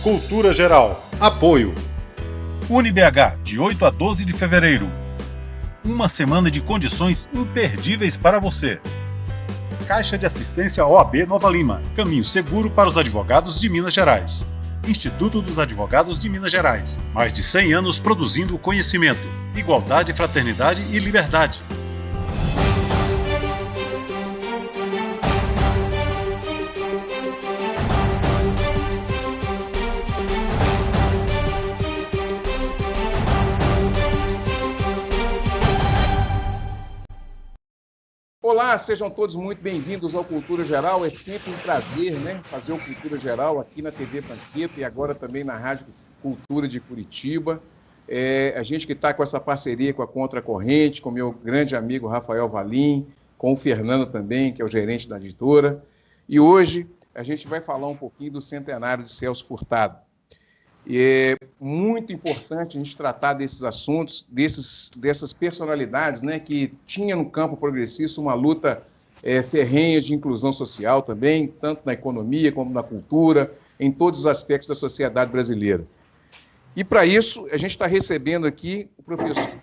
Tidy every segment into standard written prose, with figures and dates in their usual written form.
Cultura Geral. Apoio. UniBH, de 8 a 12 de fevereiro. Uma semana de condições imperdíveis para você. Caixa de Assistência OAB Nova Lima. Caminho seguro para os advogados de Minas Gerais. Instituto dos Advogados de Minas Gerais. Mais de 100 anos produzindo conhecimento, igualdade, fraternidade e liberdade. Olá, sejam todos muito bem-vindos ao Cultura Geral. É sempre um prazer, fazer o Cultura Geral aqui na TV Panfleto e agora também na Rádio Cultura de Curitiba. A gente que está com essa parceria com a Contracorrente, com meu grande amigo Rafael Valim, com o Fernando também, que é o gerente da editora. E hoje a gente vai falar um pouquinho do centenário de Celso Furtado. E é muito importante a gente tratar desses assuntos, dessas personalidades, que tinha no campo progressista uma luta ferrenha de inclusão social também, tanto na economia como na cultura, em todos os aspectos da sociedade brasileira. E para isso, a gente está recebendo aqui o professor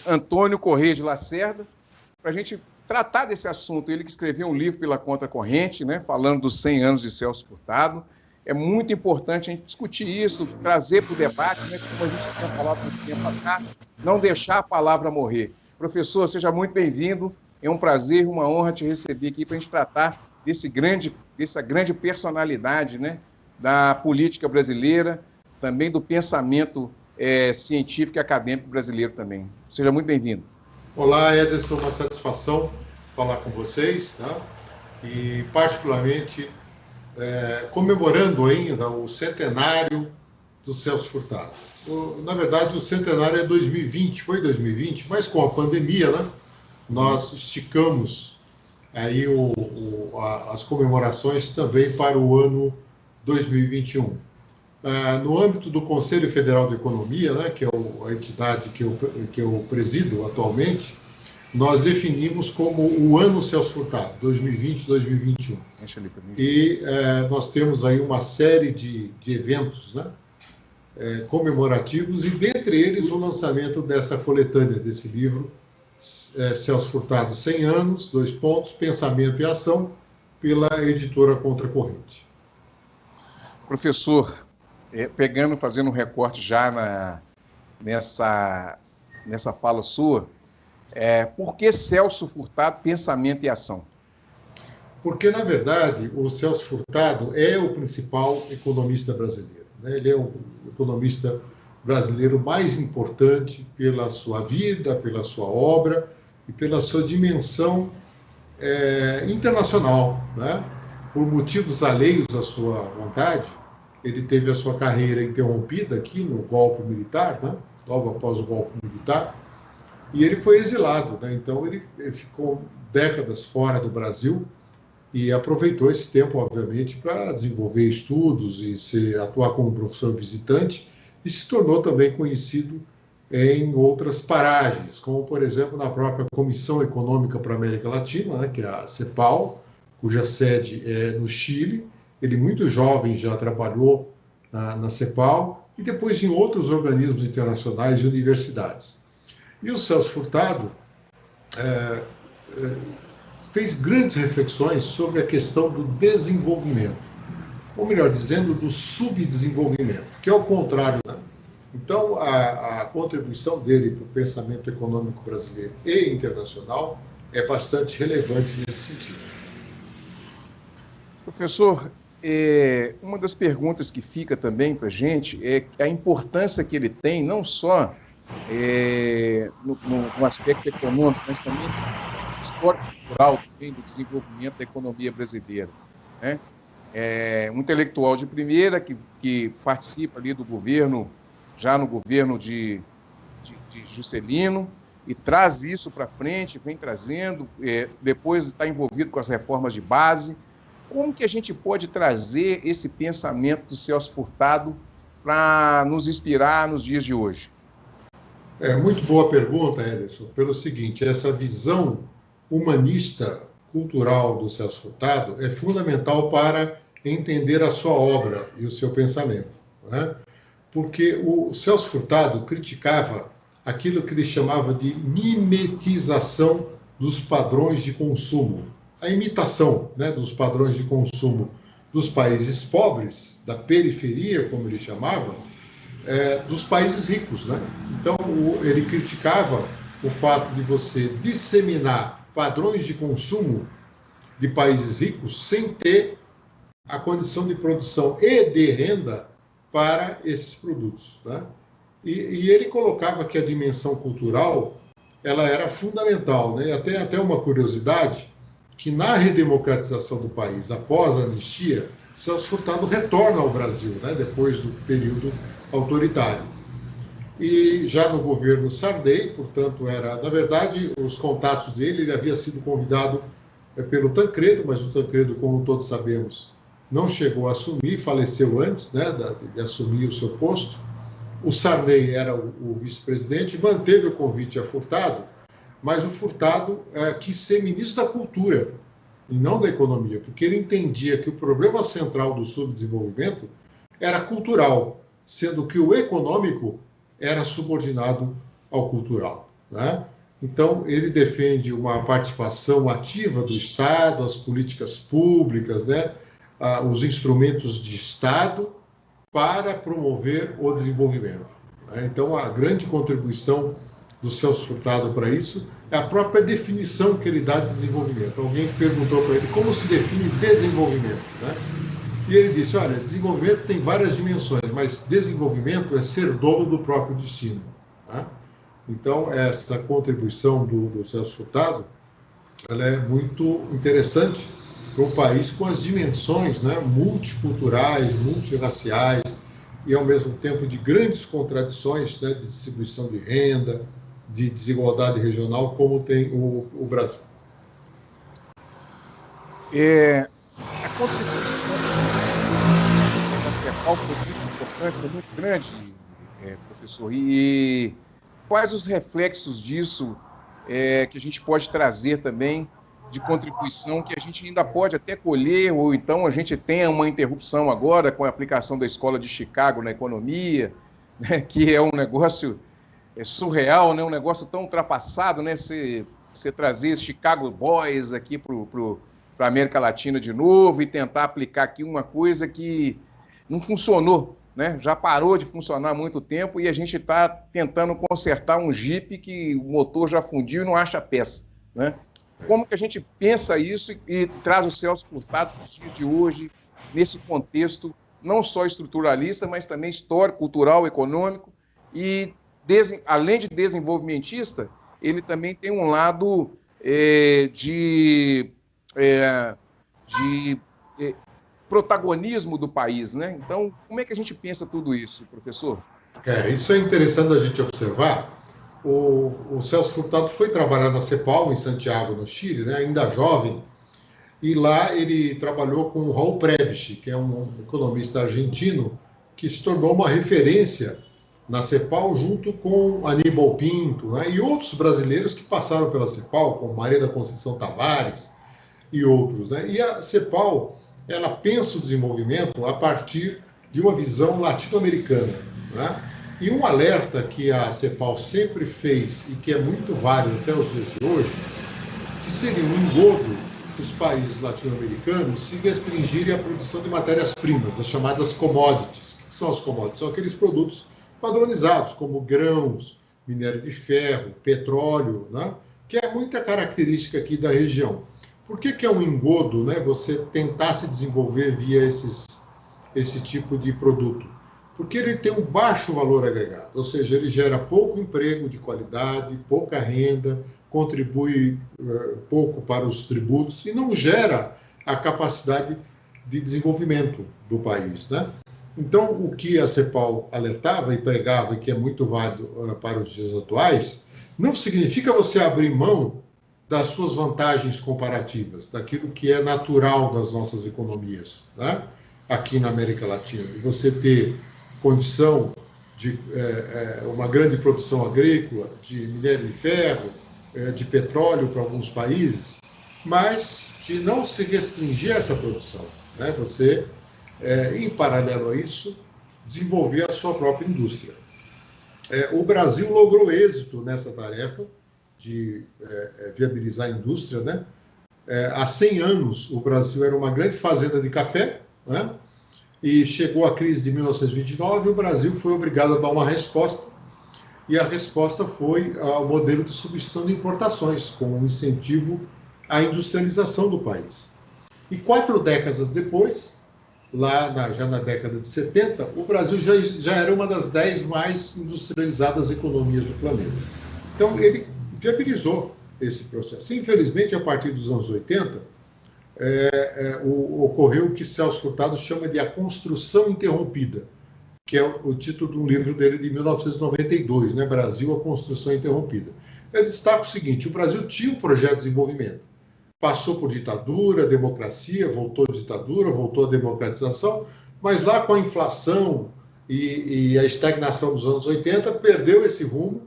Antônio Corrêa de Lacerda, para a gente tratar desse assunto. Ele que escreveu um livro pela Contracorrente, falando dos 100 anos de Celso Furtado. É muito importante a gente discutir isso, trazer para o debate, como a gente tinha falado um tempo atrás, não deixar a palavra morrer. Professor, seja muito bem-vindo. É um prazer e uma honra te receber aqui para a gente tratar dessa grande personalidade da política brasileira, também do pensamento científico e acadêmico brasileiro também. Seja muito bem-vindo. Olá, Ederson, uma satisfação falar com vocês, e particularmente comemorando ainda o centenário do Celso Furtado. Na verdade, o centenário é 2020, foi 2020, mas com a pandemia, nós esticamos aí as comemorações também para o ano 2021. No âmbito do Conselho Federal de Economia, que é a entidade que eu presido atualmente, nós definimos como o ano Celso Furtado, 2020-2021. E nós temos aí uma série de eventos comemorativos, e dentre eles o lançamento dessa coletânea, desse livro, Celso Furtado, 100 anos, Pensamento e Ação, pela editora Contracorrente. Professor, fazendo um recorte já nessa fala sua, por que Celso Furtado, pensamento e ação? Porque, na verdade, o Celso Furtado é o principal economista brasileiro. Ele é o economista brasileiro mais importante pela sua vida, pela sua obra e pela sua dimensão internacional. Por motivos alheios à sua vontade, ele teve a sua carreira interrompida aqui no golpe militar, logo após o golpe militar, e ele foi exilado, então ele ficou décadas fora do Brasil e aproveitou esse tempo, obviamente, para desenvolver estudos e atuar como professor visitante, e se tornou também conhecido em outras paragens, como, por exemplo, na própria Comissão Econômica para a América Latina, que é a CEPAL, cuja sede é no Chile. Ele, muito jovem, já trabalhou na CEPAL e depois em outros organismos internacionais e universidades. E o Celso Furtado fez grandes reflexões sobre a questão do desenvolvimento, ou melhor dizendo, do subdesenvolvimento, que é o contrário. Então, a contribuição dele para o pensamento econômico brasileiro e internacional é bastante relevante nesse sentido. Professor, uma das perguntas que fica também para a gente é a importância que ele tem, não só no aspecto econômico, mas também no histórico cultural também do desenvolvimento da economia brasileira. Um intelectual de primeira que participa ali do governo, já no governo de Juscelino, e traz isso para frente, vem trazendo, depois está envolvido com as reformas de base. Como que a gente pode trazer esse pensamento do Celso Furtado para nos inspirar nos dias de hoje? Muito boa pergunta, Ederson, pelo seguinte: essa visão humanista cultural do Celso Furtado é fundamental para entender a sua obra e o seu pensamento, né? Porque o Celso Furtado criticava aquilo que ele chamava de mimetização dos padrões de consumo, a imitação, né, dos padrões de consumo dos países pobres, da periferia, como ele chamava, dos países ricos, né? Então, ele criticava o fato de você disseminar padrões de consumo de países ricos sem ter a condição de produção e de renda para esses produtos, né? E ele colocava que a dimensão cultural ela era fundamental, né? Até uma curiosidade, que na redemocratização do país, após a anistia, Celso Furtado retorna ao Brasil, né? Depois do período autoritário. E já no governo Sarney, portanto, na verdade, os contatos dele, ele havia sido convidado pelo Tancredo, mas o Tancredo, como todos sabemos, não chegou a assumir, faleceu antes, né, de assumir o seu posto. O Sarney era o vice-presidente, manteve o convite a Furtado, mas o Furtado quis ser ministro da Cultura, e não da Economia, porque ele entendia que o problema central do subdesenvolvimento era cultural, sendo que o econômico era subordinado ao cultural, né? Então, ele defende uma participação ativa do Estado, as políticas públicas, né? Os instrumentos de Estado para promover o desenvolvimento, né? Então, a grande contribuição do Celso Furtado para isso é a própria definição que ele dá de desenvolvimento. Alguém perguntou para ele como se define desenvolvimento, né? E ele disse, olha, desenvolvimento tem várias dimensões, mas desenvolvimento é ser dono do próprio destino, né? Então, essa contribuição do Celso Furtado, ela é muito interessante para um país com as dimensões, né, multiculturais, multirraciais e, ao mesmo tempo, de grandes contradições, né, de distribuição de renda, de desigualdade regional, como tem o Brasil. A contribuição da CEPAL foi muito importante, foi muito grande, professor. E quais os reflexos disso que a gente pode trazer também de contribuição que a gente ainda pode até colher, ou então a gente tenha uma interrupção agora com a aplicação da Escola de Chicago na economia, né, que é um negócio surreal, né, um negócio tão ultrapassado, né, você trazer esse Chicago Boys aqui para a América Latina de novo e tentar aplicar aqui uma coisa que não funcionou, né? Já parou de funcionar há muito tempo e a gente está tentando consertar um Jeep que o motor já fundiu e não acha peça, né? Como que a gente pensa isso e traz o Celso Furtado para os dias de hoje, nesse contexto não só estruturalista, mas também histórico, cultural, econômico e, além de desenvolvimentista, ele também tem um lado de protagonismo do país, né? Então, como é que a gente pensa tudo isso, professor? Isso é interessante a gente observar. O Celso Furtado foi trabalhar na CEPAL, em Santiago, no Chile, né, ainda jovem, e lá ele trabalhou com o Raul Prebisch, que é um economista argentino, que se tornou uma referência na CEPAL, junto com Aníbal Pinto, né, e outros brasileiros que passaram pela CEPAL, como Maria da Conceição Tavares e outros, né? E a CEPAL, ela pensa o desenvolvimento a partir de uma visão latino-americana, né? E um alerta que a CEPAL sempre fez e que é muito válido até os dias de hoje, que seria um engodo os países latino-americanos se restringirem à produção de matérias-primas, as chamadas commodities. O que são as commodities? São aqueles produtos padronizados, como grãos, minério de ferro, petróleo, né? Que é muita característica aqui da região. Por que é um engodo, né, você tentar se desenvolver via esse tipo de produto? Porque ele tem um baixo valor agregado, ou seja, ele gera pouco emprego de qualidade, pouca renda, contribui pouco para os tributos e não gera a capacidade de desenvolvimento do país, né? Então, o que a CEPAL alertava e pregava, e que é muito válido para os dias atuais, não significa você abrir mão das suas vantagens comparativas, daquilo que é natural das nossas economias, né? Aqui na América Latina, de você ter condição de uma grande produção agrícola, de minério de ferro, de petróleo para alguns países, mas de não se restringir a essa produção, né? Você, em paralelo a isso, desenvolver a sua própria indústria. O Brasil logrou êxito nessa tarefa de viabilizar a indústria, né? Há 100 anos, o Brasil era uma grande fazenda de café, né? E chegou a crise de 1929 e o Brasil foi obrigado a dar uma resposta. E a resposta foi ao modelo de substituição de importações, com um incentivo à industrialização do país. E 4 décadas depois, já na década de 70, o Brasil já era uma das 10 mais industrializadas economias do planeta. Então, ele viabilizou esse processo. Infelizmente, a partir dos anos 80, ocorreu o que Celso Furtado chama de a construção interrompida, que é o título de um livro dele de 1992, né? Brasil, a construção interrompida. Ele destaca o seguinte: o Brasil tinha um projeto de desenvolvimento, passou por ditadura, democracia, voltou à ditadura, voltou à democratização, mas lá com a inflação e a estagnação dos anos 80, perdeu esse rumo,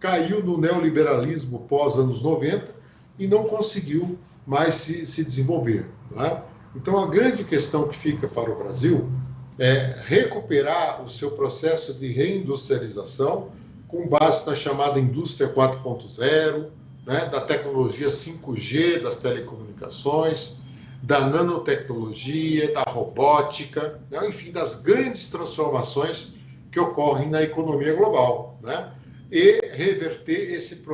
caiu no neoliberalismo pós-anos 90 e não conseguiu mais se desenvolver. Né? Então, a grande questão que fica para o Brasil é recuperar o seu processo de reindustrialização com base na chamada indústria 4.0, né, da tecnologia 5G, das telecomunicações, da nanotecnologia, da robótica, né, enfim, das grandes transformações que ocorrem na economia global, né, e reverter esse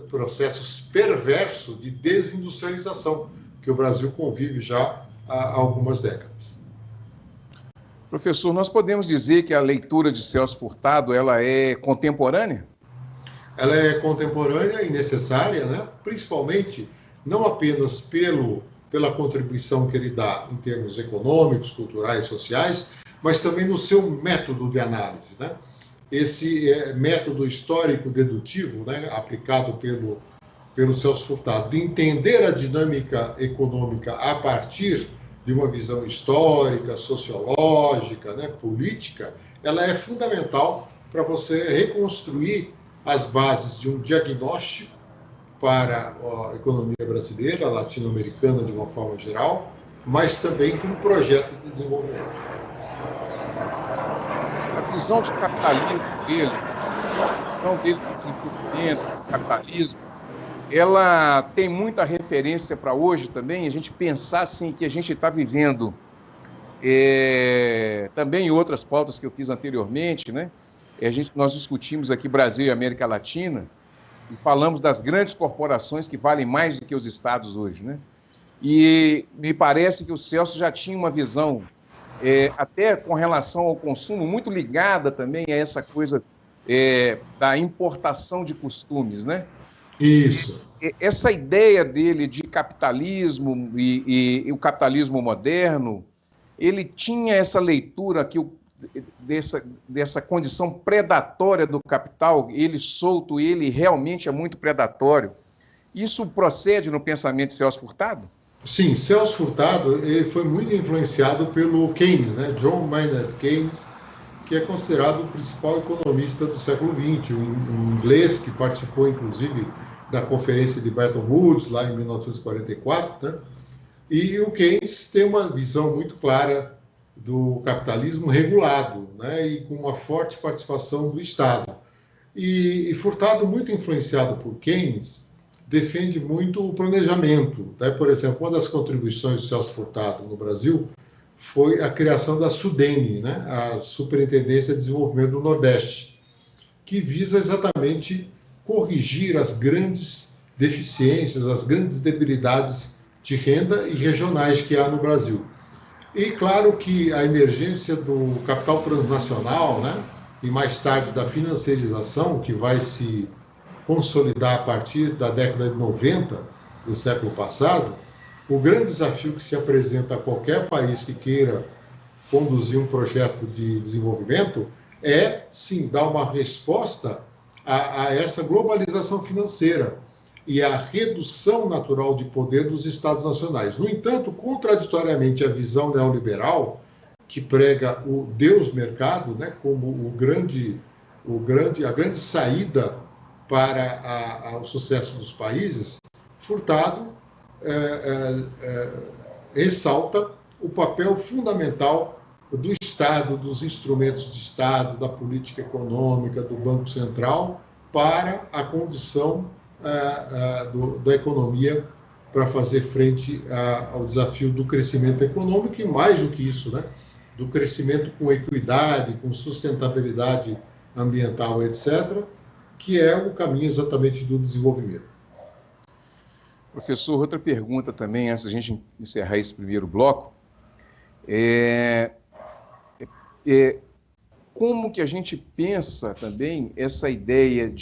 processo perverso de desindustrialização que o Brasil convive já há algumas décadas. Professor, nós podemos dizer que a leitura de Celso Furtado ela é contemporânea? Ela é contemporânea e necessária, né? Principalmente não apenas pela contribuição que ele dá em termos econômicos, culturais, sociais, mas também no seu método de análise, né? Esse método histórico-dedutivo, né, aplicado pelo Celso Furtado, de entender a dinâmica econômica a partir de uma visão histórica, sociológica, né, política, ela é fundamental para você reconstruir as bases de um diagnóstico para a economia brasileira, latino-americana de uma forma geral, mas também de um projeto de desenvolvimento. A visão de capitalismo dele, a visão dele de desenvolvimento, capitalismo, ela tem muita referência para hoje também, a gente pensar assim que a gente está vivendo também em outras pautas que eu fiz anteriormente, né? Nós discutimos aqui Brasil e América Latina e falamos das grandes corporações que valem mais do que os estados hoje, né? E me parece que o Celso já tinha uma visão, até com relação ao consumo, muito ligada também a essa coisa da importação de costumes, né? Isso. Essa ideia dele de capitalismo e o capitalismo moderno, ele tinha essa leitura que dessa condição predatória do capital, ele solto, ele realmente é muito predatório. Isso procede no pensamento de Celso Furtado? Sim, Celso Furtado ele foi muito influenciado pelo Keynes, né? John Maynard Keynes, que é considerado o principal economista do século XX, um inglês que participou, inclusive, da Conferência de Bretton Woods, lá em 1944, né? E o Keynes tem uma visão muito clara do capitalismo regulado, né? E com uma forte participação do Estado. E Furtado, muito influenciado por Keynes, defende muito o planejamento, né? Por exemplo, uma das contribuições do Celso Furtado no Brasil foi a criação da SUDENE, né? A Superintendência de Desenvolvimento do Nordeste, que visa exatamente corrigir as grandes deficiências, as grandes debilidades de renda e regionais que há no Brasil. E claro que a emergência do capital transnacional, né, e mais tarde da financiarização, que vai se consolidar a partir da década de 90 do século passado, o grande desafio que se apresenta a qualquer país que queira conduzir um projeto de desenvolvimento é, sim, dar uma resposta a essa globalização financeira e a redução natural de poder dos Estados nacionais. No entanto, contraditoriamente à visão neoliberal, que prega o Deus mercado, né, como a grande saída para o sucesso dos países, Furtado ressalta o papel fundamental do Estado, dos instrumentos de Estado, da política econômica, do Banco Central, para a condição da economia para fazer frente ao desafio do crescimento econômico e, mais do que isso, né, do crescimento com equidade, com sustentabilidade ambiental, etc., que é o caminho exatamente do desenvolvimento. Professor, outra pergunta também, antes da gente encerrar esse primeiro bloco, como que a gente pensa também essa ideia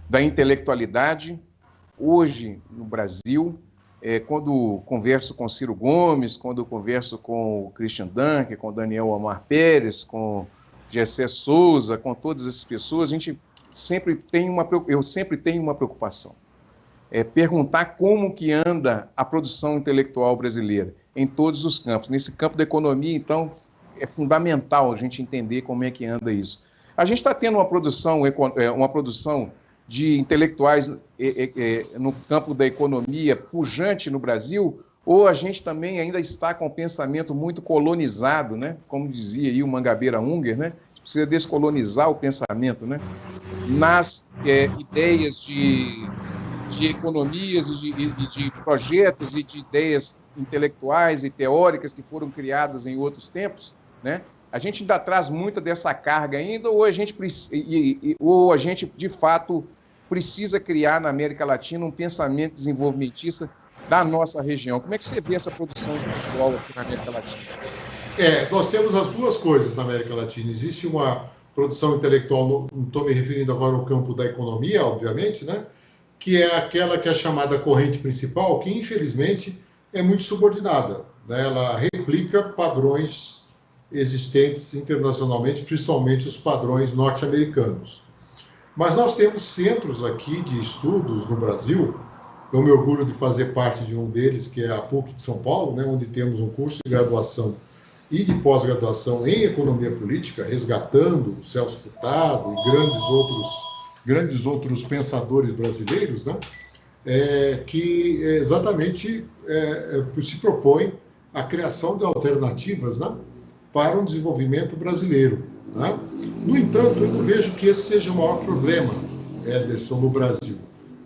da intelectualidade hoje no Brasil, quando converso com Ciro Gomes, quando converso com o Christian Dunker, com o Daniel Amar Pérez, com Gessé Souza, com todas essas pessoas, eu sempre tenho uma preocupação. Perguntar como que anda a produção intelectual brasileira em todos os campos. Nesse campo da economia, então, é fundamental a gente entender como é que anda isso. A gente está tendo uma produção de intelectuais no campo da economia pujante no Brasil, ou a gente também ainda está com um pensamento muito colonizado, né? Como dizia aí o Mangabeira Unger, né? A gente precisa descolonizar o pensamento, né? Nas ideias de economias e de projetos e de ideias intelectuais e teóricas que foram criadas em outros tempos, né? A gente ainda traz muita dessa carga ainda, ou a gente de fato precisa criar na América Latina um pensamento desenvolvimentista da nossa região? Como é que você vê essa produção intelectual aqui na América Latina? Nós temos as duas coisas na América Latina. Existe uma produção intelectual, não estou me referindo agora ao campo da economia, obviamente, né? Que é aquela que é chamada corrente principal, que infelizmente é muito subordinada, né? Ela replica padrões existentes internacionalmente, principalmente os padrões norte-americanos. Mas nós temos centros aqui de estudos no Brasil, eu me orgulho de fazer parte de um deles, que é a PUC de São Paulo, né, onde temos um curso de graduação e de pós-graduação em economia política, resgatando o Celso Furtado e grandes outros pensadores brasileiros, né, que exatamente se propõe a criação de alternativas, né, para um desenvolvimento brasileiro. Né? No entanto, eu não vejo que esse seja o maior problema, Ederson, no Brasil.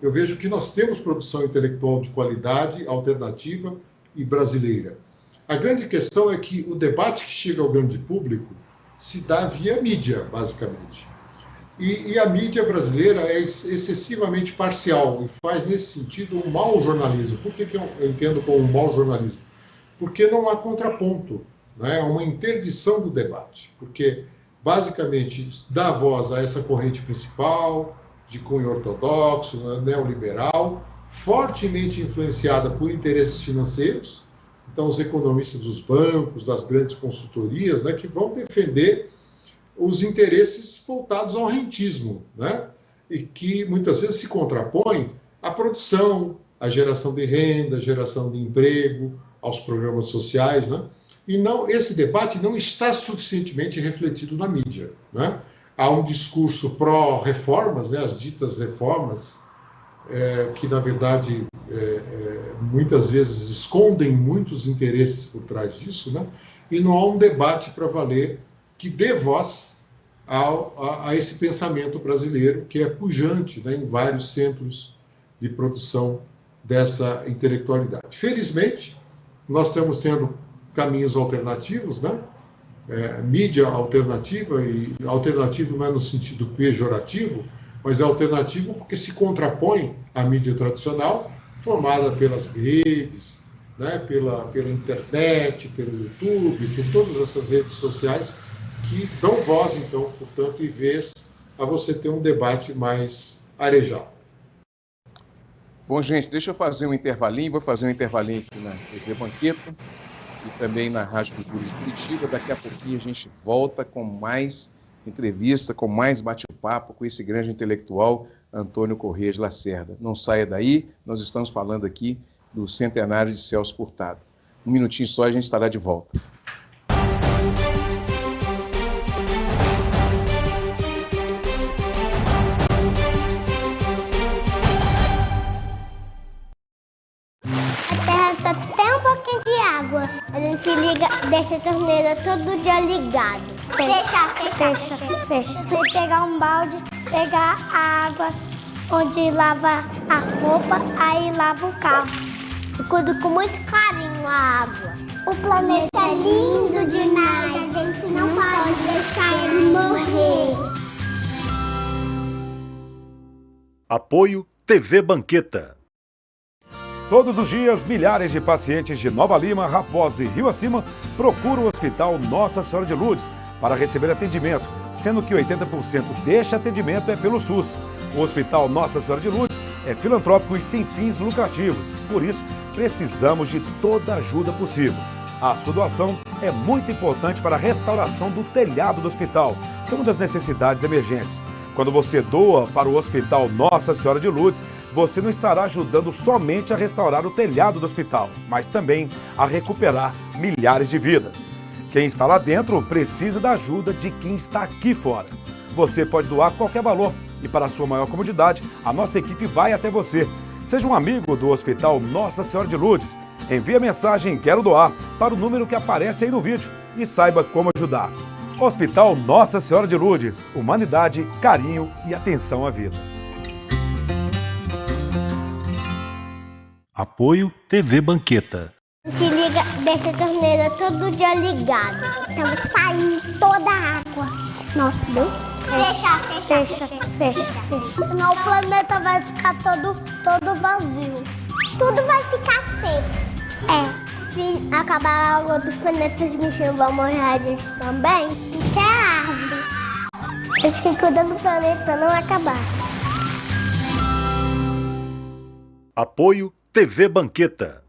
Eu vejo que nós temos produção intelectual de qualidade, alternativa e brasileira. A grande questão é que o debate que chega ao grande público se dá via mídia, basicamente. E a mídia brasileira é excessivamente parcial e faz, nesse sentido, um mau jornalismo. Por que eu entendo como um mau jornalismo? Porque não há contraponto, né? É uma interdição do debate, porque basicamente dá voz a essa corrente principal, de cunho ortodoxo, neoliberal, fortemente influenciada por interesses financeiros. Então, os economistas dos bancos, das grandes consultorias, né, que vão defender os interesses voltados ao rentismo, né, e que muitas vezes se contrapõem à produção, à geração de renda, à geração de emprego, aos programas sociais, né? E esse debate não está suficientemente refletido na mídia, né? Há um discurso pró-reformas, né, as ditas reformas, que, na verdade, muitas vezes escondem muitos interesses por trás disso, né? E não há um debate para valer que dê voz a esse pensamento brasileiro, que é pujante, né, em vários centros de produção dessa intelectualidade. Felizmente, nós estamos tendo caminhos alternativos, né? Mídia alternativa, e alternativo não é no sentido pejorativo, mas é alternativo porque se contrapõe à mídia tradicional, formada pelas redes, né? pela internet, pelo YouTube, por todas essas redes sociais que dão voz, então, portanto, e vez a você ter um debate mais arejado. Bom, gente, deixa eu fazer um intervalinho, vou fazer um intervalinho aqui na TV Banqueta e também na Rádio Cultura de Curitiba. Daqui a pouquinho a gente volta com mais entrevista, com mais bate-papo com esse grande intelectual, Antônio Corrêa de Lacerda. Não saia daí, nós estamos falando aqui do centenário de Celso Furtado. Um minutinho só, a gente estará de volta. A Terra só tem um pouquinho de água. dessa torneira todo dia ligado. Fecha. Você pegar um balde, pegar a água onde lava as roupas, aí lava o carro. Eu cuido com muito carinho a água. O planeta é lindo demais, a gente não pode deixar ele morrer. Apoio TV Banqueta. Todos os dias, milhares de pacientes de Nova Lima, Raposo e Rio Acima procuram o Hospital Nossa Senhora de Lourdes para receber atendimento, sendo que 80% deste atendimento é pelo SUS. O Hospital Nossa Senhora de Lourdes é filantrópico e sem fins lucrativos, por isso precisamos de toda a ajuda possível. A sua doação é muito importante para a restauração do telhado do hospital, que é uma das necessidades emergentes. Quando você doa para o Hospital Nossa Senhora de Lourdes, você não estará ajudando somente a restaurar o telhado do hospital, mas também a recuperar milhares de vidas. Quem está lá dentro precisa da ajuda de quem está aqui fora. Você pode doar qualquer valor e, para a sua maior comodidade, a nossa equipe vai até você. Seja um amigo do Hospital Nossa Senhora de Lourdes. Envie a mensagem "Quero doar" para o número que aparece aí no vídeo e saiba como ajudar. Hospital Nossa Senhora de Lourdes. Humanidade, carinho e atenção à vida. Apoio TV Banqueta. Se liga dessa torneira todo dia ligado. Então saindo toda a água. Nossa, Deus. Fecha. Senão o planeta vai ficar todo vazio. Tudo vai ficar seco. Se acabar a água dos planetas mexendo, vão morrer a gente também. Até a árvore. A gente tem que cuidar do planeta para não acabar. Apoio TV Banqueta.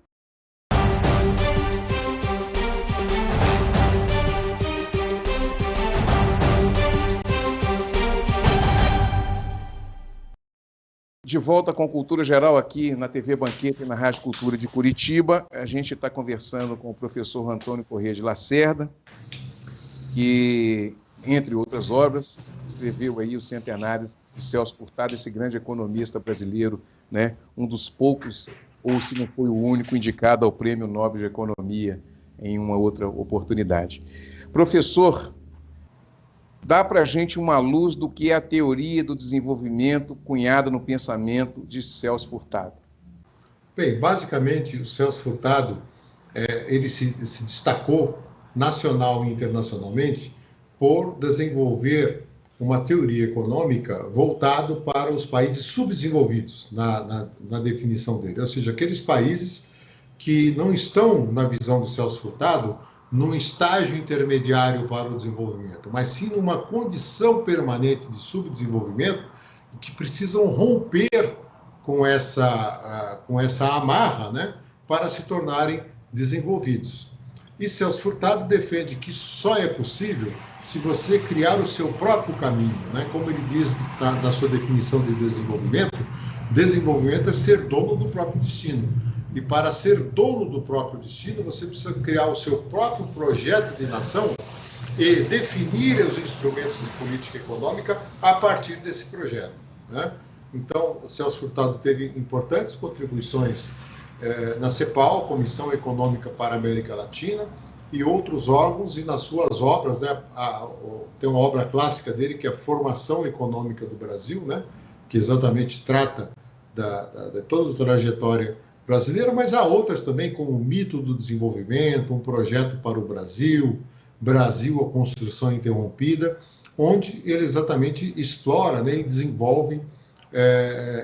De volta com Cultura Geral aqui na TV Banqueta e na Rádio Cultura de Curitiba. A gente está conversando com o professor Antônio Corrêa de Lacerda, que, entre outras obras, escreveu aí o Centenário de Celso Furtado, esse grande economista brasileiro, né? Um dos poucos, ou se não foi o único, indicado ao Prêmio Nobel de Economia em uma outra oportunidade. Professor, dá para a gente uma luz do que é a teoria do desenvolvimento cunhada no pensamento de Celso Furtado? Bem, basicamente, o Celso Furtado, ele se destacou nacional e internacionalmente por desenvolver uma teoria econômica voltado para os países subdesenvolvidos, na definição dele. Ou seja, aqueles países que não estão, na visão do Celso Furtado, num estágio intermediário para o desenvolvimento, mas sim numa condição permanente de subdesenvolvimento, que precisam romper com essa amarra, né, para se tornarem desenvolvidos. E Celso Furtado defende que só é possível se você criar o seu próprio caminho, né? Como ele diz na sua definição de desenvolvimento, desenvolvimento é ser dono do próprio destino. E para ser dono do próprio destino, você precisa criar o seu próprio projeto de nação e definir os instrumentos de política econômica a partir desse projeto, né? Então, Celso Furtado teve importantes contribuições na CEPAL, Comissão Econômica para a América Latina, e outros órgãos, e nas suas obras, né, tem uma obra clássica dele, que é a Formação Econômica do Brasil, né, que exatamente trata de toda a trajetória brasileira, mas há outras também, como o Mito do Desenvolvimento, Um Projeto para o Brasil, Brasil, a Construção Interrompida, onde ele exatamente explora, né, e desenvolve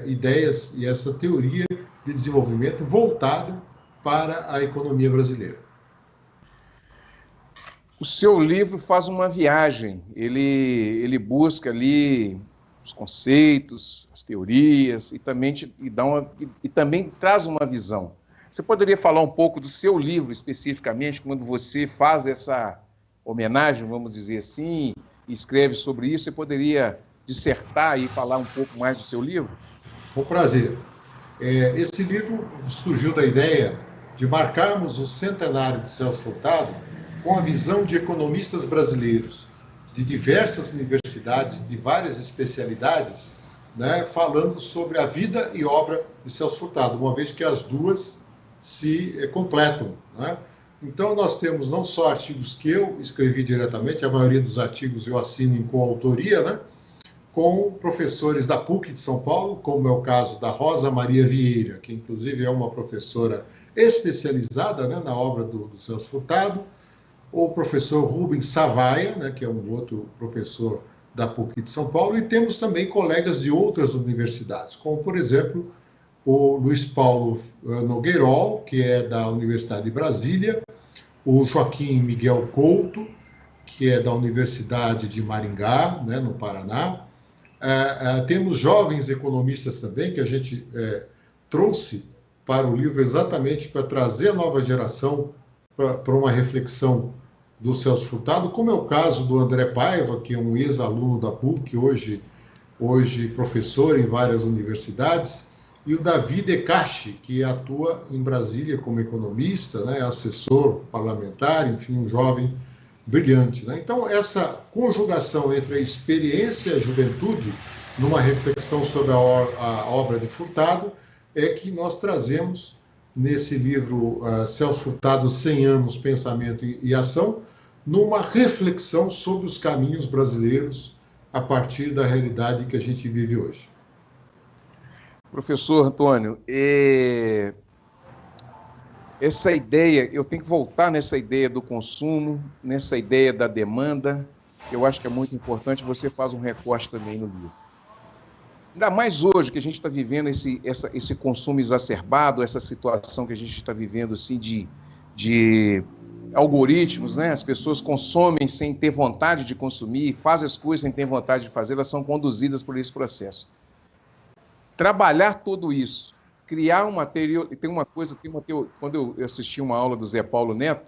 ideias e essa teoria de desenvolvimento voltada para a economia brasileira. O seu livro faz uma viagem, ele busca ali os conceitos, as teorias, e também traz uma visão. Você poderia falar um pouco do seu livro especificamente, quando você faz essa homenagem, vamos dizer assim, e escreve sobre isso? Você poderia dissertar e falar um pouco mais do seu livro? Com prazer. Esse livro surgiu da ideia de marcarmos o centenário de Celso Furtado com a visão de economistas brasileiros de diversas universidades, de várias especialidades, né, falando sobre a vida e obra de Celso Furtado, uma vez que as duas se completam, né? Então, nós temos não só artigos que eu escrevi diretamente, a maioria dos artigos eu assino em coautoria, né? Com professores da PUC de São Paulo, como é o caso da Rosa Maria Vieira, que inclusive é uma professora especializada, né, na obra do Celso Furtado, o professor Rubens Savaia, né, que é um outro professor da PUC de São Paulo, e temos também colegas de outras universidades, como, por exemplo, o Luiz Paulo Nogueirol, que é da Universidade de Brasília, o Joaquim Miguel Couto, que é da Universidade de Maringá, né, no Paraná. Temos jovens economistas também, que a gente trouxe para o livro exatamente para trazer a nova geração para uma reflexão do Celso Furtado, como é o caso do André Paiva, que é um ex-aluno da PUC, hoje professor em várias universidades, e o Davi Decache, que atua em Brasília como economista, né, assessor parlamentar, enfim, um jovem brilhante, né? Então, essa conjugação entre a experiência e a juventude, numa reflexão sobre a obra de Furtado, é que nós trazemos nesse livro Celso Furtado, 100 anos, Pensamento e Ação, numa reflexão sobre os caminhos brasileiros a partir da realidade que a gente vive hoje. Professor Antônio, essa ideia, eu tenho que voltar nessa ideia do consumo, nessa ideia da demanda, eu acho que é muito importante, você faz um recorte também no livro. Ainda mais hoje que a gente está vivendo esse consumo exacerbado, essa situação que a gente está vivendo assim, de algoritmos, né? As pessoas consomem sem ter vontade de consumir, fazem as coisas sem ter vontade de fazer, elas são conduzidas por esse processo. Trabalhar tudo isso, criar uma teoria, quando eu assisti uma aula do Zé Paulo Neto,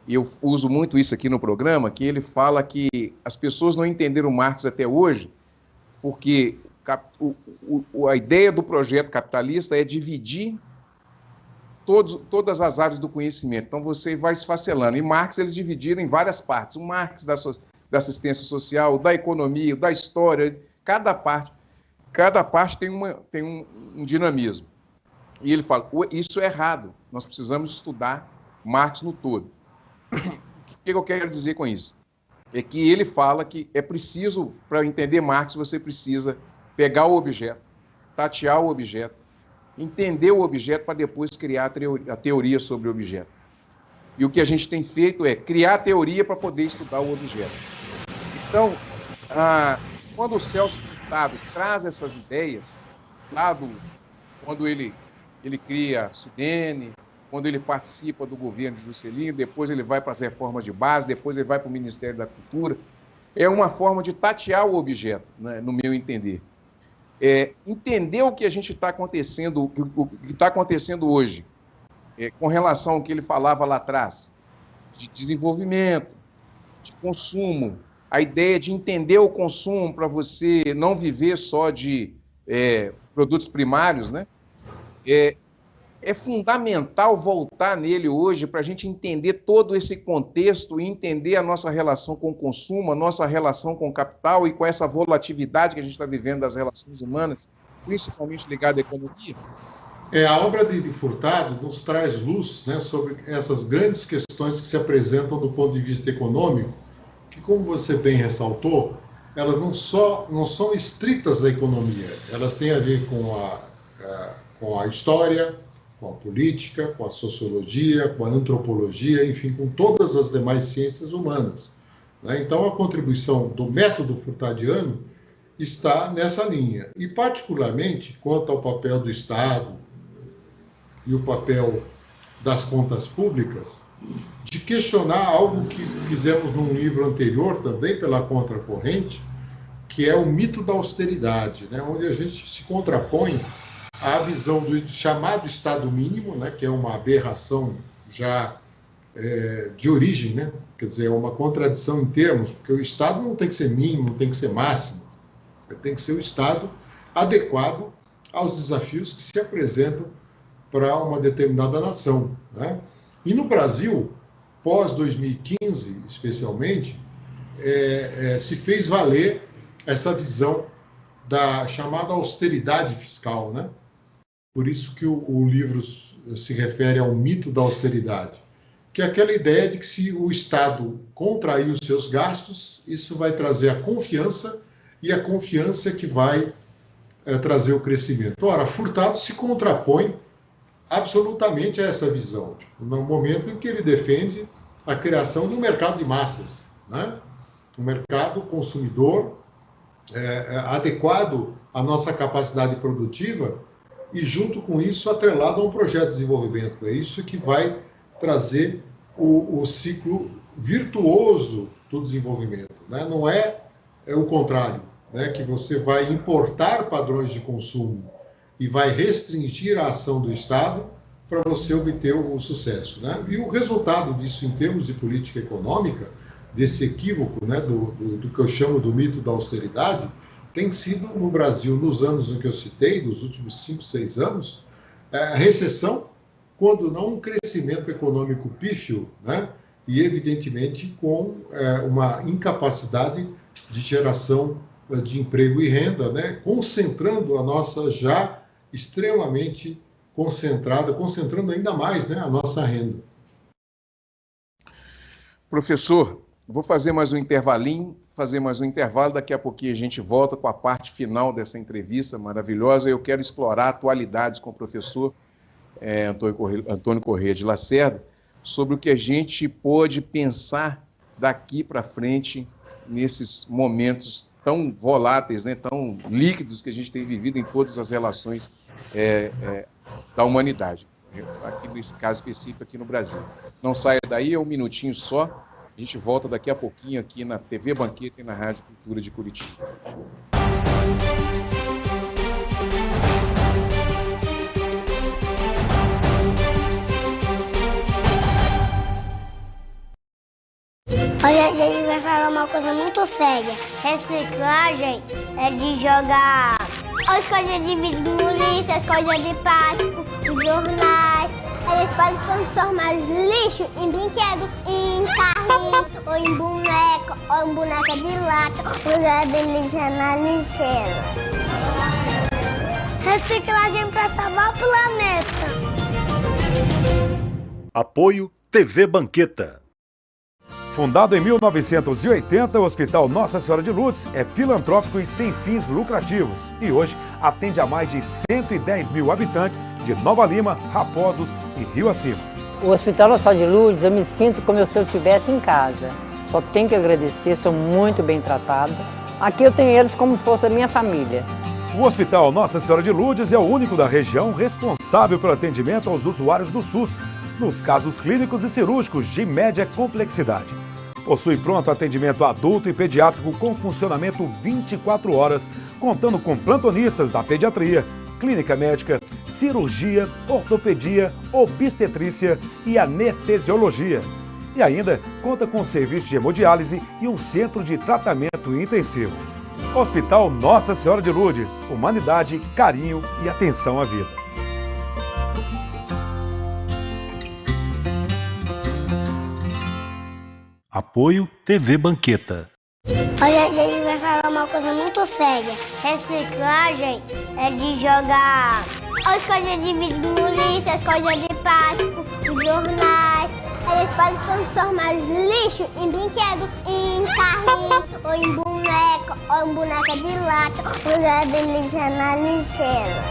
e eu uso muito isso aqui no programa, que ele fala que as pessoas não entenderam Marx até hoje, porque a ideia do projeto capitalista é dividir todas as áreas do conhecimento. Então, você vai esfacelando. E Marx, eles dividiram em várias partes. O Marx da assistência social, da economia, da história, cada parte tem um dinamismo. E ele fala, isso é errado, nós precisamos estudar Marx no todo. O que eu quero dizer com isso? É que ele fala que é preciso, para entender Marx, você precisa pegar o objeto, tatear o objeto, entender o objeto para depois criar a teoria sobre o objeto. E o que a gente tem feito é criar a teoria para poder estudar o objeto. Então, quando o Celso Furtado traz essas ideias, quando ele cria a Sudene, quando ele participa do governo de Juscelino, depois ele vai para as reformas de base, depois ele vai para o Ministério da Cultura, é uma forma de tatear o objeto, né, no meu entender. Entender o que a gente está acontecendo, o que está acontecendo hoje, com relação ao que ele falava lá atrás, de desenvolvimento, de consumo, a ideia de entender o consumo para você não viver só de produtos primários, né? É fundamental voltar nele hoje para a gente entender todo esse contexto e entender a nossa relação com o consumo, a nossa relação com o capital e com essa volatilidade que a gente está vivendo das relações humanas, principalmente ligada à economia. A obra de Furtado nos traz luz, né, sobre essas grandes questões que se apresentam do ponto de vista econômico, que, como você bem ressaltou, elas não são estritas da economia, elas têm a ver com a história, com a política, com a sociologia, com a antropologia, enfim, com todas as demais ciências humanas, né? Então, a contribuição do método furtadiano está nessa linha. E, particularmente, quanto ao papel do Estado e o papel das contas públicas, de questionar algo que fizemos num livro anterior, também pela Contracorrente, que é o mito da austeridade, né? Onde a gente se contrapõe à visão do chamado Estado mínimo, né, que é uma aberração já de origem, né? Quer dizer, é uma contradição em termos, porque o Estado não tem que ser mínimo, não tem que ser máximo, tem que ser o Estado adequado aos desafios que se apresentam para uma determinada nação, né? E no Brasil, pós-2015, especialmente, se fez valer essa visão da chamada austeridade fiscal, né? Por isso que o livro se refere ao mito da austeridade, que é aquela ideia de que se o Estado contrair os seus gastos, isso vai trazer a confiança, e a confiança é que vai trazer o crescimento. Ora, Furtado se contrapõe absolutamente a essa visão, no momento em que ele defende a criação de um mercado de massas, né? Um mercado consumidor adequado à nossa capacidade produtiva e, junto com isso, atrelado a um projeto de desenvolvimento. É isso que vai trazer o ciclo virtuoso do desenvolvimento, né? Não é o contrário, né? Que você vai importar padrões de consumo e vai restringir a ação do Estado para você obter o sucesso, né? E o resultado disso, em termos de política econômica, desse equívoco, né, do que eu chamo do mito da austeridade, tem sido no Brasil, nos anos em que eu citei, nos últimos 5, 6 anos, a recessão, quando não um crescimento econômico pífio, né, e evidentemente com uma incapacidade de geração de emprego e renda, né, concentrando a nossa já extremamente concentrando ainda mais, né, a nossa renda. Professor, vou fazer mais um intervalo, daqui a pouquinho a gente volta com a parte final dessa entrevista maravilhosa. Eu quero explorar atualidades com o professor Antônio Corrêa de Lacerda sobre o que a gente pode pensar daqui para frente nesses momentos tão voláteis, né, tão líquidos que a gente tem vivido em todas as relações da humanidade, aqui nesse caso específico aqui no Brasil. Não saia daí, é um minutinho só. A gente volta daqui a pouquinho aqui na TV Banqueta e na Rádio Cultura de Curitiba. Hoje a gente vai falar uma coisa muito séria. Reciclagem é de jogar as coisas de vidro no lixo, as coisas de plástico, os jornais. Eles podem transformar lixo em brinquedo, em carrinho, ou em boneca, ou em boneca de lata, ou de lixo na lixeira. Reciclagem para salvar o planeta. Apoio TV Banqueta. Fundado em 1980, o Hospital Nossa Senhora de Lourdes é filantrópico e sem fins lucrativos. E hoje atende a mais de 110 mil habitantes de Nova Lima, Raposos e Rio Acima. O Hospital Nossa Senhora de Lourdes, eu me sinto como se eu estivesse em casa. Só tenho que agradecer, sou muito bem tratada. Aqui eu tenho eles como se fosse a minha família. O Hospital Nossa Senhora de Lourdes é o único da região responsável pelo atendimento aos usuários do SUS, nos casos clínicos e cirúrgicos de média complexidade. Possui pronto atendimento adulto e pediátrico com funcionamento 24 horas, contando com plantonistas da pediatria, clínica médica, cirurgia, ortopedia, obstetrícia e anestesiologia. E ainda conta com serviço de hemodiálise e um centro de tratamento intensivo. Hospital Nossa Senhora de Lourdes, humanidade, carinho e atenção à vida. Apoio TV Banqueta. Hoje a gente vai falar uma coisa muito séria. Reciclagem é de jogar as coisas de vidro no lixo, as coisas de plástico, os jornais. Eles podem transformar lixo em brinquedo, em carrinho, ou em boneca, ou em boneca de lata, ou de lixo na lixeira.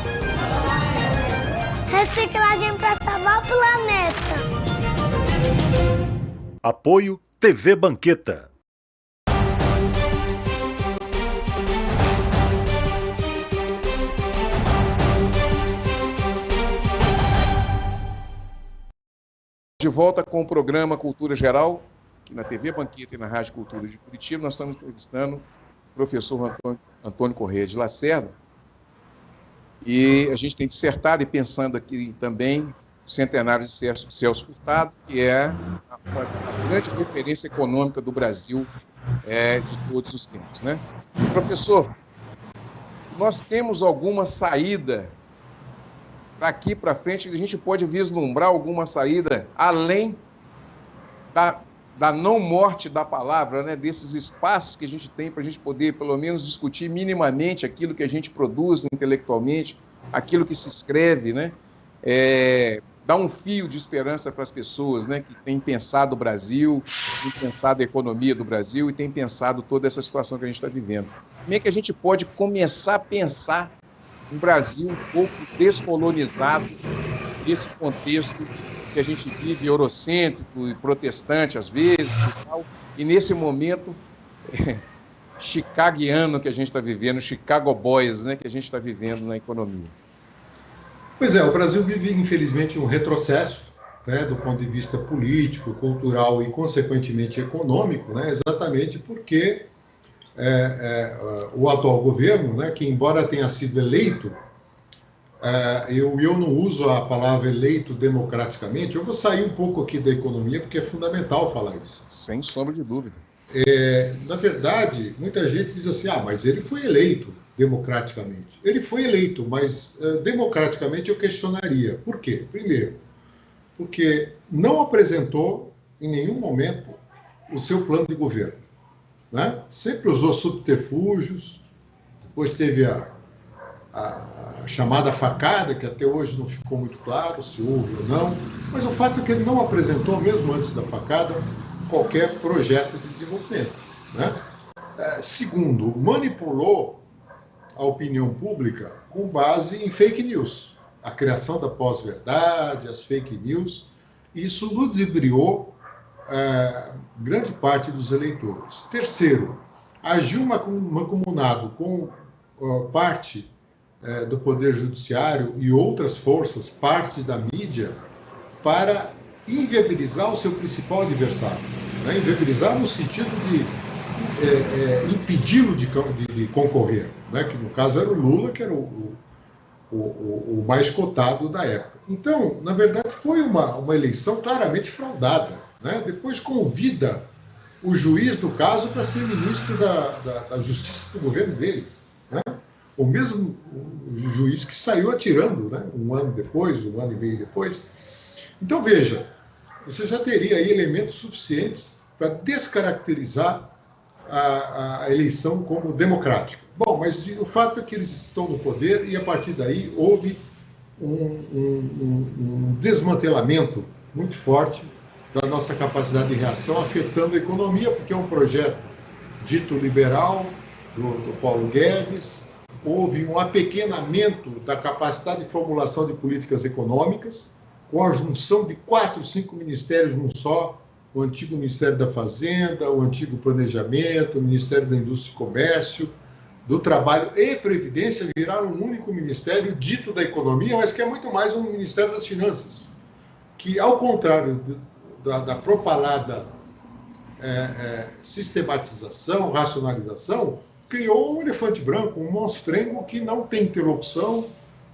Reciclagem para salvar o planeta. Apoio TV Banqueta. De volta com o programa Cultura Geral, aqui na TV Banqueta e na Rádio Cultura de Curitiba. Nós estamos entrevistando o professor Antônio Corrêa de Lacerda. E a gente tem dissertado e pensando aqui também o centenário de Celso Furtado, que é a grande referência econômica do Brasil de todos os tempos, né? Professor, nós temos alguma saída daqui para frente? A gente pode vislumbrar alguma saída além da não morte da palavra, né? Desses espaços que a gente tem para a gente poder, pelo menos, discutir minimamente aquilo que a gente produz intelectualmente, aquilo que se escreve, né? dar um fio de esperança para as pessoas, né, que têm pensado o Brasil, têm pensado a economia do Brasil e têm pensado toda essa situação que a gente está vivendo. Como é que a gente pode começar a pensar um Brasil um pouco descolonizado nesse contexto que a gente vive eurocêntrico e protestante às vezes e nesse momento chicaguiano que a gente está vivendo, Chicago Boys, né, que a gente está vivendo na economia? Pois é, o Brasil vive, infelizmente, um retrocesso, né, do ponto de vista político, cultural e, consequentemente, econômico, né, exatamente porque o atual governo, né, que embora tenha sido eleito, eu não uso a palavra eleito democraticamente, eu vou sair um pouco aqui da economia, porque é fundamental falar isso. Sem sombra de dúvida. Na verdade, muita gente diz assim, mas ele foi eleito democraticamente. Ele foi eleito, mas democraticamente eu questionaria. Por quê? Primeiro, porque não apresentou em nenhum momento o seu plano de governo, né? Sempre usou subterfúgios, depois teve a chamada facada, que até hoje não ficou muito claro se houve ou não, mas o fato é que ele não apresentou, mesmo antes da facada, qualquer projeto de desenvolvimento, né? Segundo, manipulou a opinião pública com base em fake news, a criação da pós-verdade, as fake news, isso ludibriou grande parte dos eleitores. Terceiro, agiu mancomunado com parte do Poder Judiciário e outras forças, parte da mídia, para inviabilizar o seu principal adversário, né? Inviabilizar no sentido de impedi-lo de concorrer, né? Que no caso era o Lula, que era o mais cotado da época. Então, na verdade, foi uma eleição claramente fraudada, né? Depois convida o juiz do caso para ser ministro da Justiça do governo dele, né? O mesmo juiz que saiu atirando, né? Um ano depois, um ano e meio depois. Então, veja, você já teria aí elementos suficientes para descaracterizar a eleição como democrática. Bom, mas o fato é que eles estão no poder e, a partir daí, houve um desmantelamento muito forte da nossa capacidade de reação, afetando a economia, porque é um projeto dito liberal, do Paulo Guedes. Houve um apequenamento da capacidade de formulação de políticas econômicas, com a junção de 4, 5 ministérios num só, o antigo Ministério da Fazenda, o antigo Planejamento, o Ministério da Indústria e Comércio, do Trabalho e Previdência, viraram um único ministério dito da economia, mas que é muito mais um Ministério das Finanças, que, ao contrário da propalada sistematização, racionalização, criou um elefante branco, um monstrengo que não tem interlocução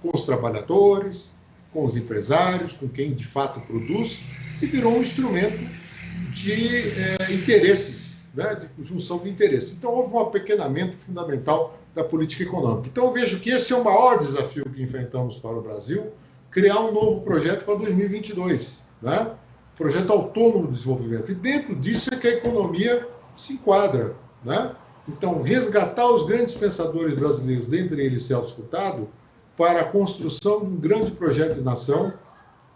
com os trabalhadores, com os empresários, com quem de fato produz, e virou um instrumento de interesses, né, de junção de interesses. Então, houve um apequenamento fundamental da política econômica. Então, eu vejo que esse é o maior desafio que enfrentamos para o Brasil, criar um novo projeto para 2022, né? Projeto autônomo de desenvolvimento. E dentro disso é que a economia se enquadra, né? Então, resgatar os grandes pensadores brasileiros, dentre eles Celso Furtado, para a construção de um grande projeto de nação,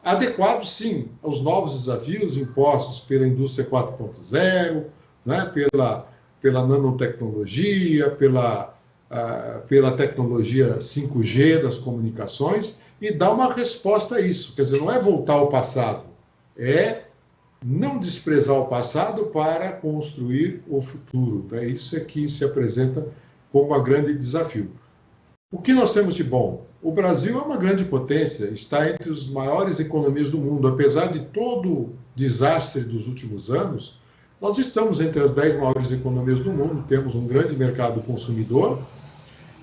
adequado, sim, aos novos desafios impostos pela indústria 4.0, né, pela nanotecnologia, pela tecnologia 5G das comunicações, e dar uma resposta a isso. Quer dizer, não é voltar ao passado, é não desprezar o passado para construir o futuro. Então, isso é que se apresenta como um grande desafio. O que nós temos de bom? O Brasil é uma grande potência, está entre as maiores economias do mundo. Apesar de todo o desastre dos últimos anos, nós estamos entre as 10 maiores economias do mundo, temos um grande mercado consumidor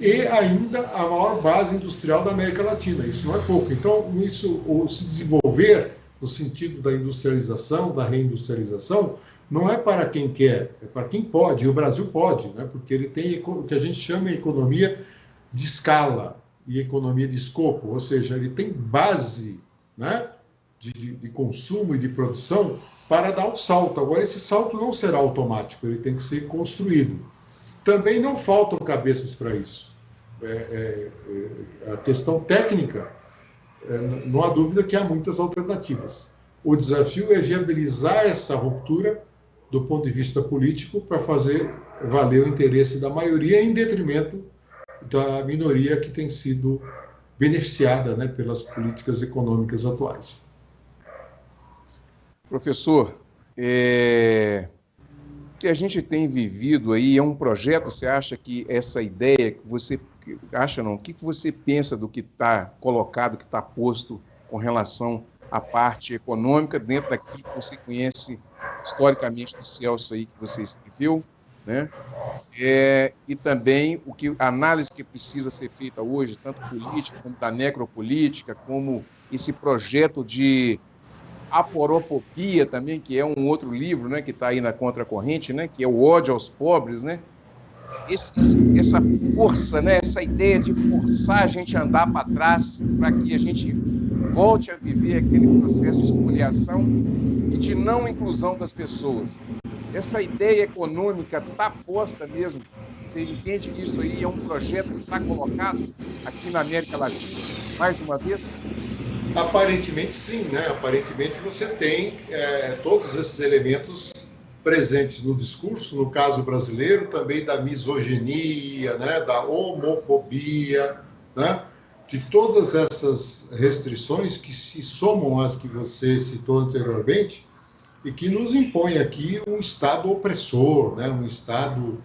e ainda a maior base industrial da América Latina. Isso não é pouco. Então, isso, se desenvolver no sentido da industrialização, da reindustrialização, não é para quem quer, é para quem pode. E o Brasil pode, né? Porque ele tem o que a gente chama de economia de escala e economia de escopo, ou seja, ele tem base, né, de consumo e de produção para dar um salto. Agora, esse salto não será automático, ele tem que ser construído. Também não faltam cabeças para isso. A questão técnica não há dúvida que há muitas alternativas. O desafio é viabilizar essa ruptura do ponto de vista político para fazer valer o interesse da maioria em detrimento da minoria que tem sido beneficiada, né, pelas políticas econômicas atuais. Professor, o que a gente tem vivido aí é um projeto, você acha que essa ideia que você acha não, o que você pensa do que está colocado, que está posto com relação à parte econômica dentro daquilo que você conhece historicamente do Celso aí que você escreveu, né? E também a análise que precisa ser feita hoje, tanto política como da necropolítica, como esse projeto de aporofobia também, que é um outro livro, né, que está aí na contracorrente, né, que é o ódio aos pobres, né? Essa força, né, essa ideia de forçar a gente a andar para trás para que a gente volte a viver aquele processo de espoliação e de não inclusão das pessoas. Essa ideia econômica está posta mesmo. Você entende que isso aí é um projeto que está colocado aqui na América Latina, mais uma vez? Aparentemente sim, né? Aparentemente você tem todos esses elementos presentes no discurso, no caso brasileiro, também da misoginia, né? Da homofobia, né? De todas essas restrições que se somam às que você citou anteriormente e que nos impõe aqui um Estado opressor, né? Um Estado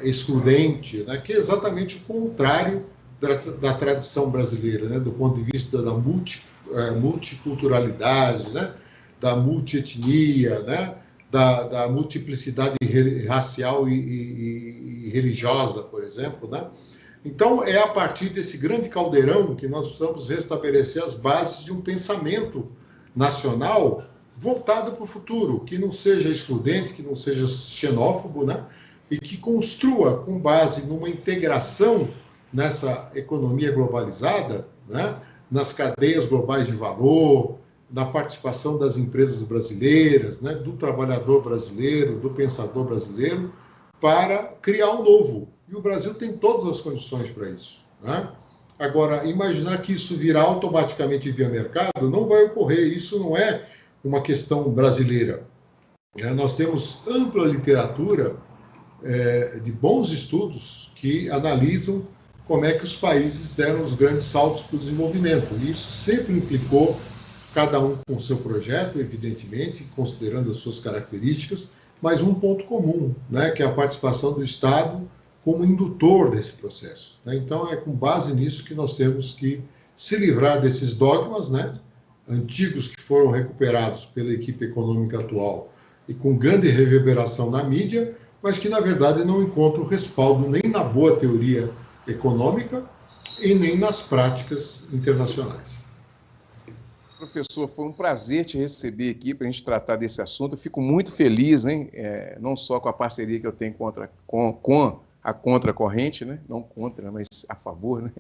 excludente, né? Que é exatamente o contrário da tradição brasileira, né? Do ponto de vista da multiculturalidade, né? Da multietnia, né? Da multiplicidade racial e religiosa, por exemplo, né? Então, é a partir desse grande caldeirão que nós precisamos restabelecer as bases de um pensamento nacional voltado para o futuro, que não seja excludente, que não seja xenófobo, né? E que construa com base numa integração nessa economia globalizada, né? Nas cadeias globais de valor, na participação das empresas brasileiras, né? Do trabalhador brasileiro, do pensador brasileiro, para criar um novo. E o Brasil tem todas as condições para isso, né? Agora, imaginar que isso virá automaticamente via mercado não vai ocorrer. Isso não é uma questão brasileira. Nós temos ampla literatura de bons estudos que analisam como é que os países deram os grandes saltos para o desenvolvimento. E isso sempre implicou, cada um com o seu projeto, evidentemente, considerando as suas características, mas um ponto comum, né, que é a participação do Estado como indutor desse processo, né? Então, é com base nisso que nós temos que se livrar desses dogmas, né, antigos que foram recuperados pela equipe econômica atual e com grande reverberação na mídia, mas que, na verdade, não encontram respaldo nem na boa teoria econômica e nem nas práticas internacionais. Professor, foi um prazer te receber aqui para a gente tratar desse assunto. Eu fico muito feliz, hein? Não só com a parceria que eu tenho com a contracorrente, né? Não contra, mas a favor, né?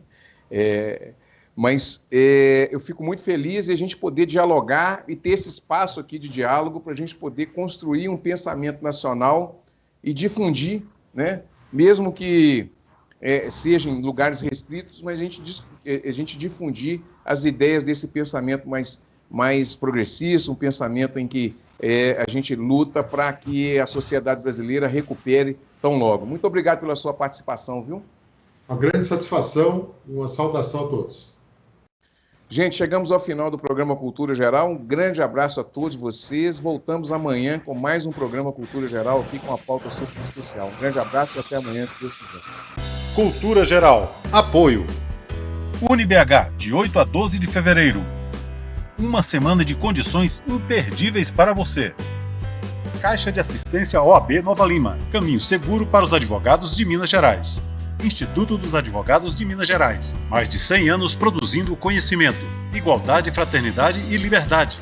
Eu fico muito feliz em a gente poder dialogar e ter esse espaço aqui de diálogo para a gente poder construir um pensamento nacional e difundir, né? Mesmo que seja em lugares restritos, mas a gente difundir as ideias desse pensamento mais progressista, um pensamento em que a gente luta para que a sociedade brasileira recupere tão logo. Muito obrigado pela sua participação, viu? Uma grande satisfação, uma saudação a todos. Gente, chegamos ao final do programa Cultura Geral. Um grande abraço a todos vocês. Voltamos amanhã com mais um programa Cultura Geral, aqui com uma pauta super especial. Um grande abraço e até amanhã, se Deus quiser. Cultura Geral. Apoio. UniBH, de 8 a 12 de fevereiro. Uma semana de condições imperdíveis para você. Caixa de Assistência OAB Nova Lima. Caminho seguro para os advogados de Minas Gerais. Instituto dos Advogados de Minas Gerais. Mais de 100 anos produzindo conhecimento, igualdade, fraternidade e liberdade.